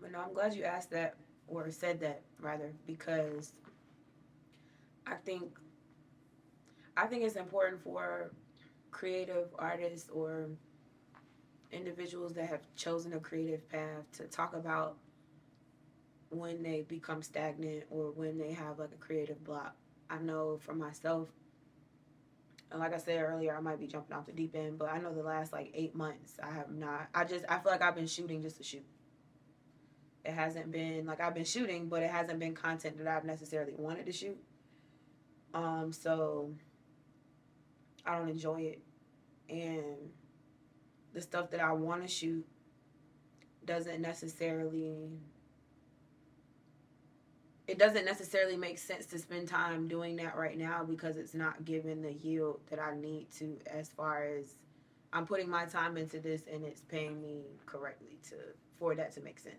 But no, I'm glad you asked that or said that rather because I think I think it's important for creative artists or individuals that have chosen a creative path to talk about when they become stagnant or when they have like a creative block. I know for myself, and like I said earlier, I might be jumping off the deep end, but I know the last like 8 months I have not. I feel like I've been shooting just to shoot. It hasn't been like I've been shooting, but it hasn't been content that I've necessarily wanted to shoot. So I don't enjoy it, and the stuff that I want to shoot doesn't necessarily it doesn't necessarily make sense to spend time doing that right now because it's not giving the yield that I need to as far as I'm putting my time into this and it's paying me correctly to for that to make sense.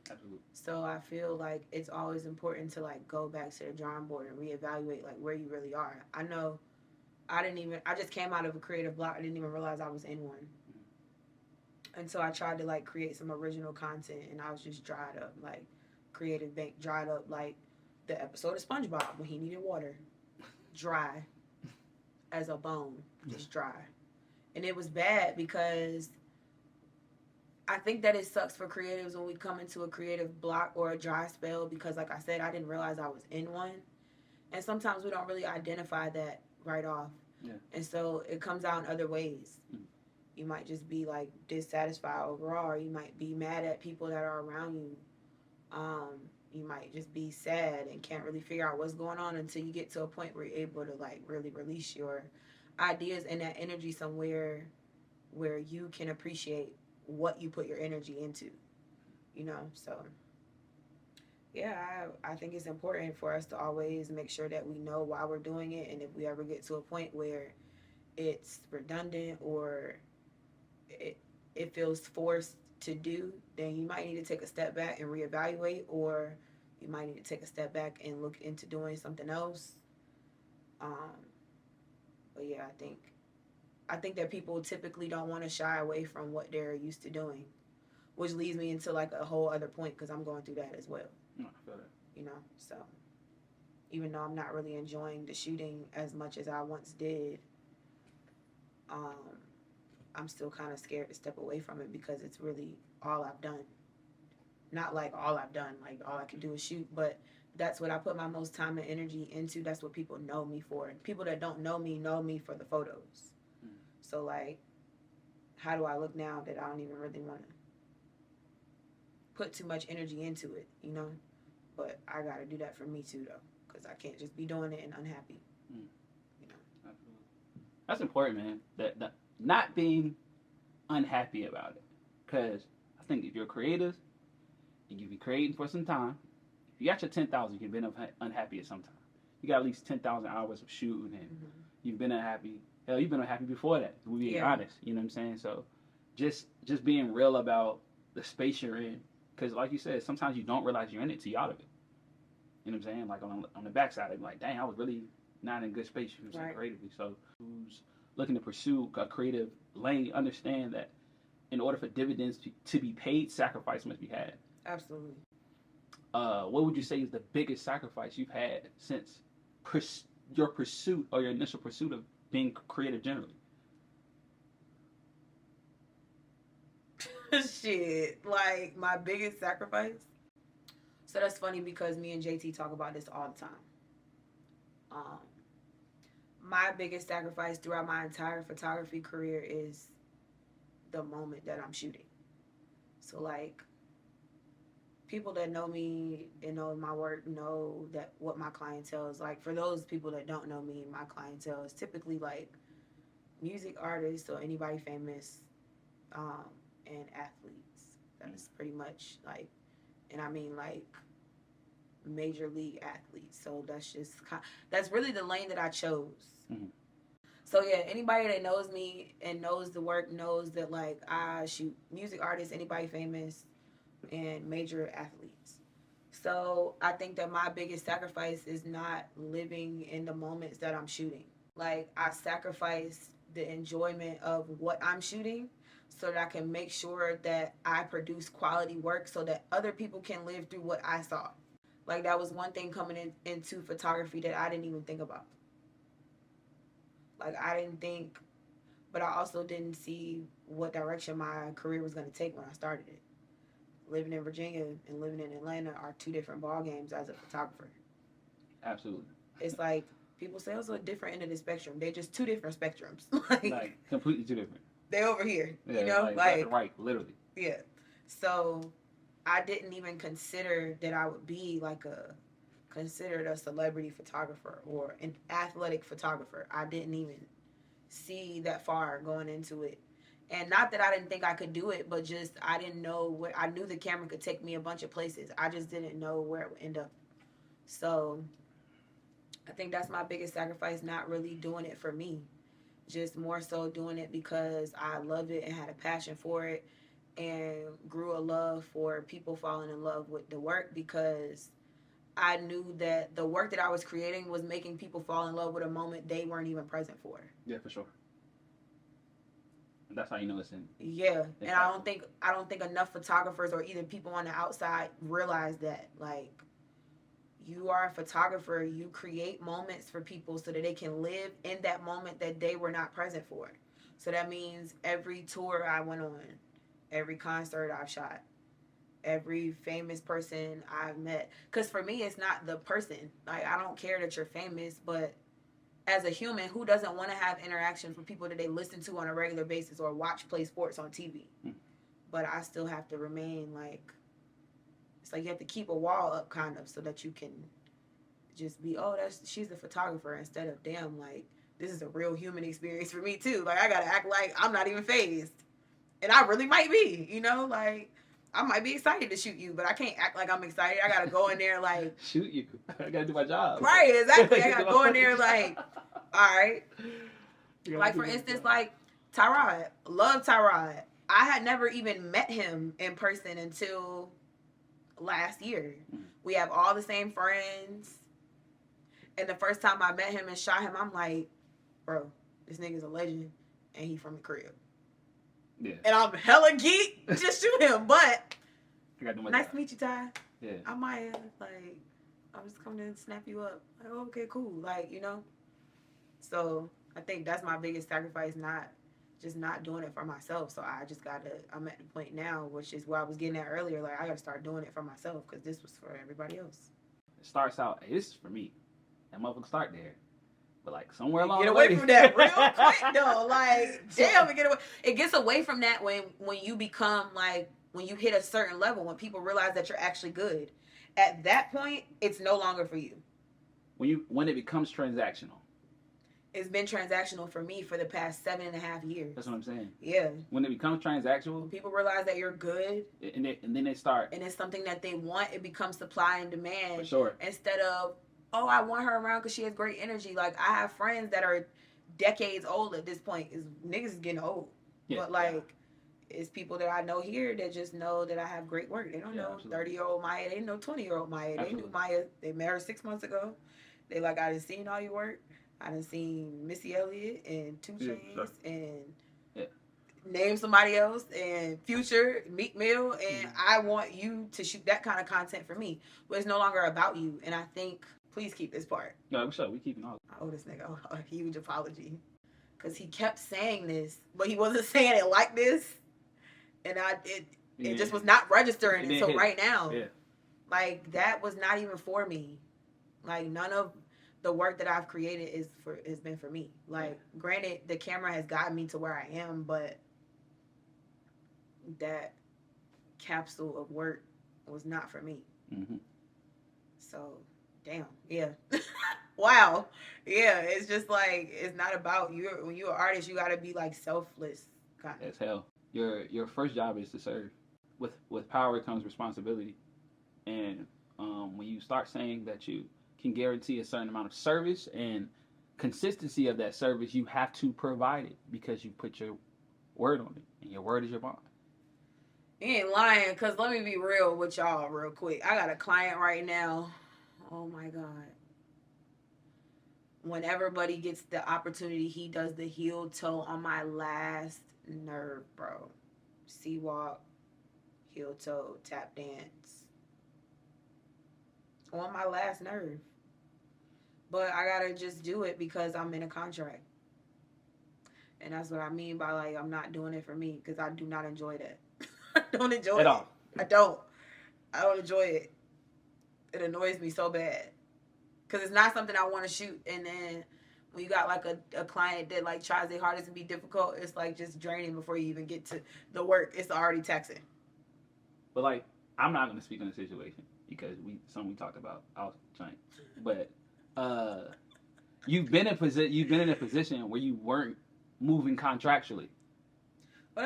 Absolutely. So I feel like it's always important to like go back to the drawing board and reevaluate like where you really are. I know I just came out of a creative block. I didn't even realize I was in one. And so I tried to like create some original content and I was just dried up, like creative bank dried up, like the episode of SpongeBob when he needed water, dry as a bone, just dry. And it was bad because I think that it sucks for creatives when we come into a creative block or a dry spell because like I said, I didn't realize I was in one. And sometimes we don't really identify that right off. Yeah. And so it comes out in other ways. You might just be like dissatisfied overall, or you might be mad at people that are around you. You might just be sad and can't really figure out what's going on until you get to a point where you're able to like really release your ideas and that energy somewhere where you can appreciate what you put your energy into, you know. So yeah, I think it's important for us to always make sure that we know why we're doing it, and if we ever get to a point where it's redundant or it feels forced to do, then you might need to take a step back and reevaluate, or you might need to take a step back and look into doing something else. But yeah, I think that people typically don't want to shy away from what they're used to doing, which leads me into like a whole other point because I'm going through that as well. I feel that. You know, so even though I'm not really enjoying the shooting as much as I once did, I'm still kind of scared to step away from it because it's really all I've done. Not like all I've done, like all I can do is shoot, but that's what I put my most time and energy into. That's what people know me for. People that don't know me for the photos. So like, how do I look now that I don't even really want to put too much energy into it, you know? But I got to do that for me too, though, because I can't just be doing it and unhappy. You know. Absolutely. That's important, man. That not being unhappy about it, because I think if you're creative and you've been creating for some time, if you got your 10,000, you've been unhappy at some time. You got at least 10,000 hours of shooting, and you've been unhappy. Hell, you've been unhappy before that. We're being honest. You know what I'm saying? So, just being real about the space you're in, because like you said, sometimes you don't realize you're in it till you're out of it. You know what I'm saying? Like on the backside, I'm like, dang, I was really not in good space. You know, right. Creatively. So, who's looking to pursue a creative lane, understand that in order for dividends to be paid, sacrifice must be had. Absolutely. What would you say is the biggest sacrifice you've had since your pursuit or your initial pursuit of being creative generally? Shit, like my biggest sacrifice. So that's funny because me and JT talk about this all the time. My biggest sacrifice throughout my entire photography career is the moment that I'm shooting. So like, people that know me and know my work know that what my clientele is like. For those people that don't know me, my clientele is typically like music artists or anybody famous, and athletes. That's pretty much like, and I mean like major league athletes. So that's really the lane that I chose. So yeah, anybody that knows me and knows the work knows that like I shoot music artists, anybody famous, and major athletes. So I think that my biggest sacrifice is not living in the moments that I'm shooting. Like I sacrifice the enjoyment of what I'm shooting so that I can make sure that I produce quality work so that other people can live through what I saw. Like, that was one thing coming into photography that I didn't even think about. Like, I didn't think, but I also didn't see what direction my career was going to take when I started it. Living in Virginia and living in Atlanta are two different ball games as a photographer. Absolutely. It's like, people say it's a different end of the spectrum. They're just two different spectrums. like completely two different. They over here, yeah, you know, like right, literally. Yeah. So I didn't even consider that I would be considered a celebrity photographer or an athletic photographer. I didn't even see that far going into it. And not that I didn't think I could do it, but just I didn't know where. I knew the camera could take me a bunch of places. I just didn't know where it would end up. So I think that's my biggest sacrifice, not really doing it for me. Just more so doing it because I love it and had a passion for it and grew a love for people falling in love with the work, because I knew that the work that I was creating was making people fall in love with a moment they weren't even present for. Yeah, for sure. And that's how you know it's in. Yeah, and I don't think enough photographers or either people on the outside realize that, like, you are a photographer. You create moments for people so that they can live in that moment that they were not present for. So that means every tour I went on, every concert I've shot, every famous person I've met. Because for me, it's not the person. Like, I don't care that you're famous, but as a human, who doesn't want to have interactions with people that they listen to on a regular basis or watch play sports on TV? But I still have to remain, like, it's like you have to keep a wall up, kind of, so that you can just be, oh, she's the photographer, instead of, damn, like, this is a real human experience for me too. Like, I gotta act like I'm not even fazed, and I really might be, you know, like, I might be excited to shoot you, but I can't act like I'm excited. I gotta go in there like, shoot you. I gotta do my job. Right, exactly. I gotta go in there like, all right. Like, for instance, like Tyrod, love Tyrod. I had never even met him in person until last year. We have all the same friends. And the first time I met him and shot him, I'm like, bro, this nigga's a legend and he from the crib. Yeah. And I'm hella geek to shoot him, but nice job. to meet you, Ty. Yeah. I might like, I'm just coming to snap you up. Like, okay, cool. Like, you know. So I think that's my biggest sacrifice, not doing it for myself. So I'm at the point now, which is where I was getting at earlier. Like, I gotta start doing it for myself, because this was for everybody else. It starts out, hey, this is for me. That motherfucker start there. But like somewhere along the way. Get away from that real quick though. Like, damn, it gets away from that when you become, like, when you hit a certain level, when people realize that you're actually good. At that point, it's no longer for you. When it becomes transactional. It's been transactional for me for the past 7.5 years. That's what I'm saying. Yeah. When it becomes transactional, when people realize that you're good, and then they start, and it's something that they want, it becomes supply and demand. For sure. Instead of, oh, I want her around because she has great energy. Like, I have friends that are decades old at this point. Niggas is getting old. Yeah, but, like, it's people that I know here that just know that I have great work. They don't know 30-year-old Maya. They know 20-year-old Maya. Absolutely. They knew Maya. They met her 6 months ago. They like, I done seen all your work. I done seen Missy Elliott and 2 Chainz and name somebody else, and Future, Meek Mill, and I want you to shoot that kind of content for me. But it's no longer about you. And I think, please keep this part. No, for sure. We keeping all. I owe this nigga a huge apology, because he kept saying this, but he wasn't saying it like this, and it just was not registering until right now. Yeah. Like, that was not even for me. Like, none of the work that I've created has been for me. Like, granted, the camera has gotten me to where I am, but that capsule of work was not for me. Mm-hmm. So, damn, yeah. Wow. Yeah, it's just like, it's not about you. When you're an artist, you gotta be like selfless. Kind of. As hell. Your first job is to serve. With power comes responsibility. And when you start saying that you can guarantee a certain amount of service and consistency of that service, you have to provide it, because you put your word on it, and your word is your bond. You ain't lying, because let me be real with y'all real quick. I got a client right now. Oh my God. when everybody gets the opportunity, he does the heel toe on my last nerve, bro. Sea walk, heel toe, tap dance. On my last nerve. But I gotta just do it because I'm in a contract. And that's what I mean by, like, I'm not doing it for me because I do not enjoy that. I don't enjoy At it. all. I don't enjoy it. It annoys me so bad. Because it's not something I want to shoot. And then when you got, like, a client that, like, tries their hardest to be difficult, it's, like, just draining before you even get to the work. It's already taxing. But, like, I'm not going to speak on the situation because we talked about. I was trying. But you've been in a position where you weren't moving contractually. Well,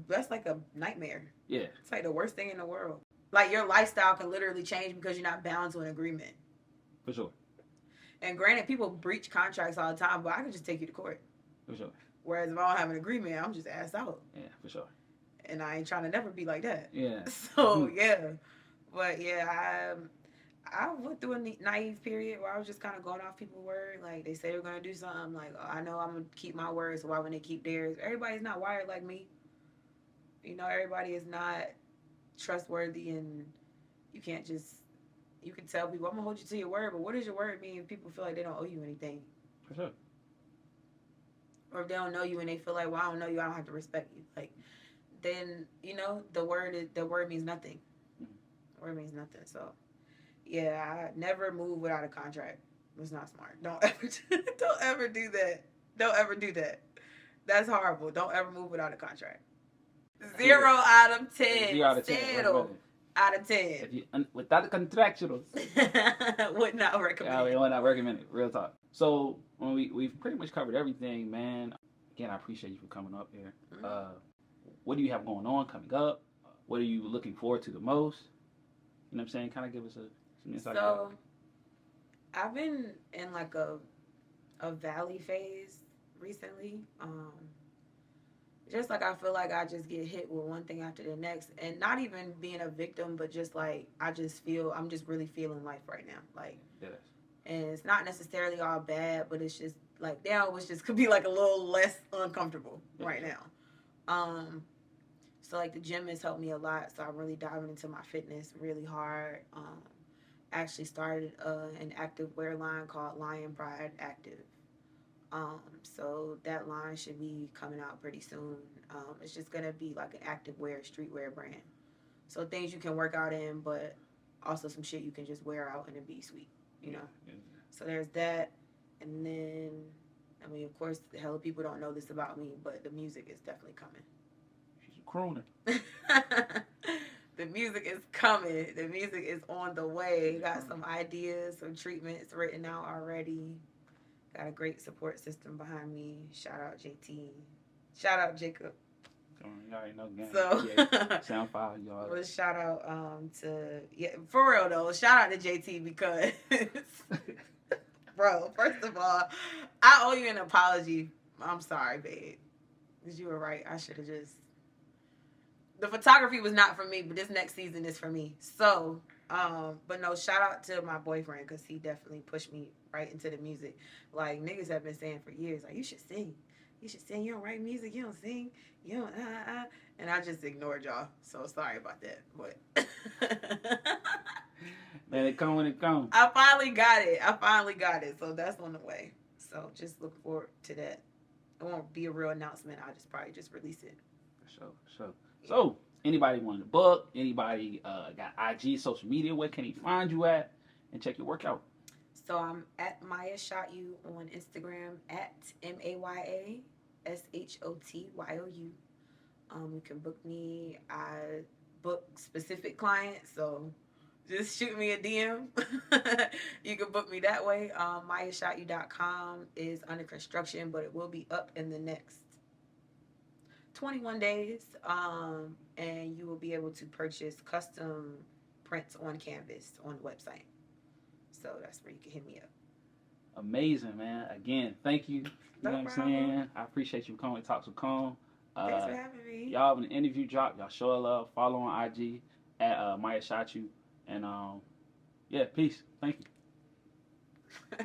that's like a nightmare. Yeah. It's like the worst thing in the world. Like, your lifestyle can literally change because you're not bound to an agreement. For sure. And granted, people breach contracts all the time, but I can just take you to court. For sure. Whereas if I don't have an agreement, I'm just ass out. Yeah, for sure. And I ain't trying to never be like that. Yeah. So, yeah. But, yeah, I went through a naive period where I was just kind of going off people's word. Like, they say they're going to do something. Like, oh, I know I'm going to keep my word, so why wouldn't they keep theirs? Everybody's not wired like me. You know, everybody is not trustworthy, and you can't just... You can tell people, I'm going to hold you to your word, but what does your word mean if people feel like they don't owe you anything? For sure. Or if they don't know you and they feel like, well, I don't know you, I don't have to respect you. Like, then, you know, the word means nothing. The word means nothing. So, yeah, I never move without a contract. It's not smart. Don't ever do that. Don't ever do that. That's horrible. Don't ever move without a contract. 0 out of 10. 0 out of 10. Zero out of 10. If you, without the contractuals. Would not recommend it. Would not recommend it. Real talk. So, when we've pretty much covered everything, man. Again, I appreciate you for coming up here. Mm-hmm. What do you have going on coming up? What are you looking forward to the most? You know what I'm saying? Kind of give us some insight. So, I've been in like a valley phase recently. Just like I feel like I just get hit with one thing after the next, and not even being a victim, but just like I'm just really feeling life right now. Like, yes. And it's not necessarily all bad, but it's just like now it's just could be like a little less uncomfortable right now. So like the gym has helped me a lot, so I'm really diving into my fitness really hard. Actually started an active wear line called Lion Pride Active. So that line should be coming out pretty soon. It's just gonna be like an active wear, streetwear brand. So things you can work out in, but also some shit you can just wear out and it be sweet, you know? Yeah. So there's that. And then, I mean, of course, the hell of people don't know this about me, but the music is definitely coming. She's a crooner. The music is coming. The music is on the way. Got some ideas, some treatments written out already. Got a great support system behind me. Shout out JT. Shout out Jacob. You already know, gang. So, yeah. Sound file, y'all. Well, shout out for real though. Shout out to JT because, bro, first of all, I owe you an apology. I'm sorry, babe. Because you were right. I should have just. The photography was not for me, but this next season is for me. So, but no, shout out to my boyfriend because he definitely pushed me right into the music. Like, niggas have been saying for years, like, you should sing. You should sing. You don't write music. You don't sing. You don't, And I just ignored y'all. So, sorry about that. But. Let it come when it comes. I finally got it. So, that's on the way. So, just look forward to that. It won't be a real announcement. I'll probably just release it. For sure. So, anybody want to book? Anybody got IG, social media? Where can he find you at? And check your workout. So, I'm at Maya Shot You on Instagram at MayaShotYou. You can book me. I book specific clients, so just shoot me a DM. You can book me that way. MayaShotYou.com is under construction, but it will be up in the next 21 days, and you will be able to purchase custom prints on canvas on the website. So that's where you can hit me up. Amazing, man. Again, thank you. You know what I'm saying? I appreciate you coming to Talks with Cone. Thanks for having me. Y'all, when the interview drop, y'all show love. Follow on IG at Maya Shot You. And, peace. Thank you.